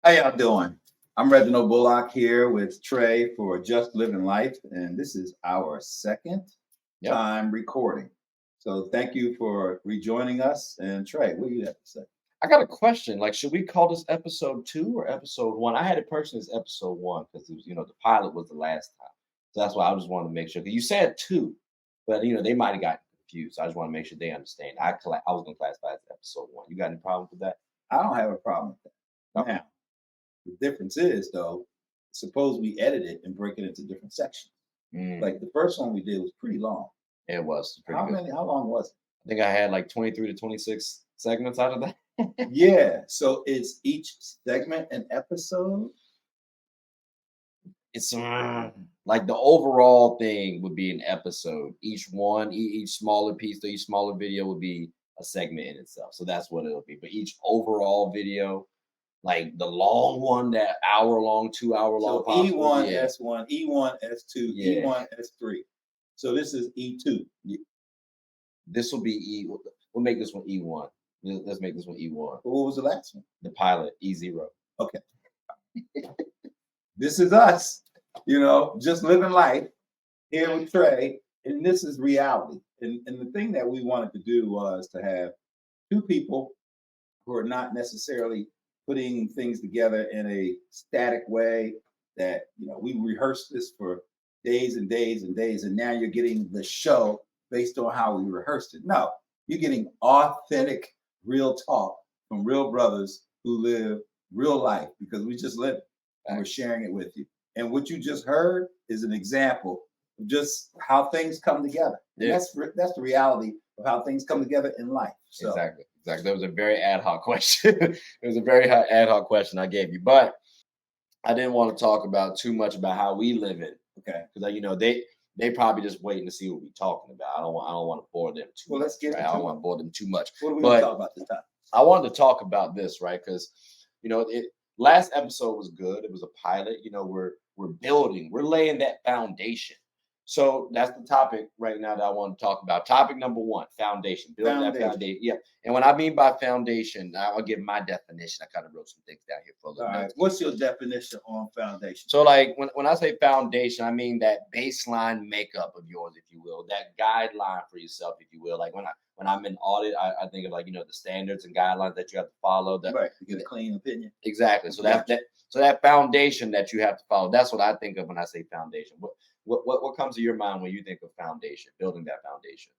How y'all doing? I'm Reginald Bullock here with Trey for Just Living Life, and this is our second Yep. time recording. So thank you for rejoining us. And Trey, what do you have to say? I got a question. Like, should we call this episode 2 or episode 1? I had it personally as episode 1 because it was, the pilot was the last time. So that's why I just wanted to make sure. 'Cause you said 2, but they might have gotten confused. So I just want to make sure they understand. I was gonna classify it as episode 1. You got any problems with that? I don't have a problem with that. Okay. Now, the difference is, though, suppose we edit it and break it into different sections. Like the first one we did was pretty long. It was pretty How good. many? How long was it? I think I had like 23 to 26 segments out of that. Yeah. So is each segment an episode? It's like the overall thing would be an episode. Each one, each smaller piece, each smaller video would be a segment in itself. So that's what it'll be. But each overall video, like the long one, that hour long, 2 hour long, So E1, yeah, S1, E1, S2, yeah. E1, S3. So this is E2. This will be We'll make this one E1. Let's make this one E1. What was the last one? The pilot E0. Okay. This is us, just living life here with Trey, and this is reality. And the thing that we wanted to do was to have two people who are not necessarily putting things together in a static way that, we rehearsed this for days and days and days, and now you're getting the show based on how we rehearsed it. No, you're getting authentic, real talk from real brothers who live real life because we just live it and we're sharing it with you. And what you just heard is an example of just how things come together. Yeah. That's the reality of how things come together in life. So. Exactly. That was a very ad hoc question. It was a very ad hoc question I gave you, but I didn't want to talk about too much about how we live it. Okay. Because they probably just waiting to see what we're talking about. I don't want to bore them too much. Let's get right? I don't want to bore them too much. What are we going to talk about this time? I wanted to talk about this, right? Because last episode was good. It was a pilot. We're building. We're laying that foundation. So that's the topic right now that I want to talk about. Topic number 1, foundation. Building that foundation. Yeah. And when I mean by foundation, I'll give my definition. I kind of wrote some things down here for a little bit. Right. What's your definition on foundation? So like when I say foundation, I mean that baseline makeup of yours, if you will, that guideline for yourself, if you will. Like when I'm in audit, I think of the standards and guidelines that you have to follow. Right, to get a clean opinion. Exactly. So that foundation that you have to follow, that's what I think of when I say foundation. What comes to your mind when you think of foundation, building that foundation?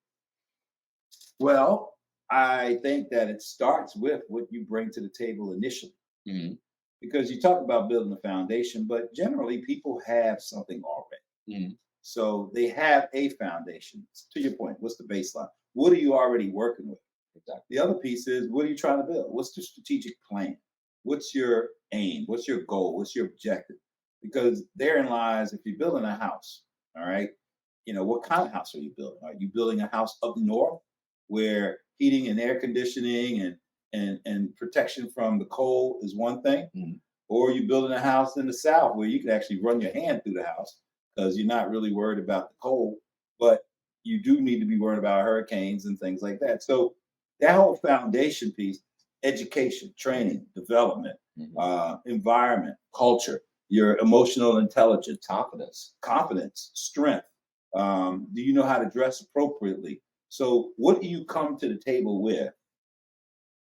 Well, I think that it starts with what you bring to the table initially. Mm-hmm. Because you talk about building a foundation, but generally people have something already. Mm-hmm. So they have a foundation. To your point, what's the baseline? What are you already working with? Exactly. The other piece is, what are you trying to build? What's the strategic plan? What's your aim? What's your goal? What's your objective? Because therein lies, if you're building a house, all right, what kind of house are you building? Are you building a house up north where heating and air conditioning and protection from the cold is one thing? Mm-hmm. Or are you building a house in the south where you can actually run your hand through the house because you're not really worried about the cold, but you do need to be worried about hurricanes and things like that. So that whole foundation piece, education, training, development, environment, culture, your emotional intelligence, confidence, strength. Do you know how to dress appropriately? So what do you come to the table with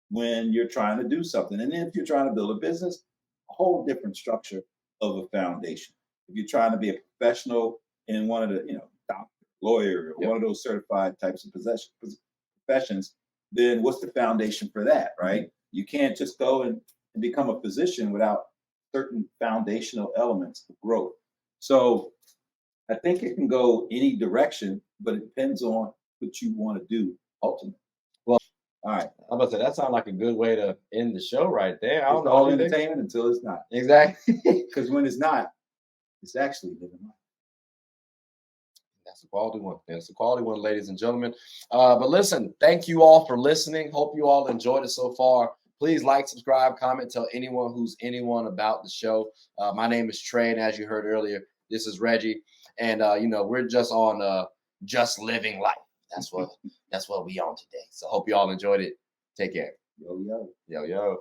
when you're trying to do something? And then if you're trying to build a business, a whole different structure of a foundation. If you're trying to be a professional in one of the, doctor, lawyer, or one of those certified types of professions, then what's the foundation for that, right? You can't just go and become a physician without certain foundational elements of growth. So I think it can go any direction, but it depends on what you want to do ultimately. Well, all right. I'm about to say that sounds like a good way to end the show right there. I don't know, all entertainment until it's not. Exactly. Because when it's not, it's actually living life. That's a quality one. That's a quality one, ladies and gentlemen. But listen, thank you all for listening. Hope you all enjoyed it so far. Please like, subscribe, comment, tell anyone about the show. My name is Trey, and as you heard earlier, this is Reggie. And we're just on just living life. That's what we on today. So hope you all enjoyed it. Take care. Yo, yo. Yo, yo.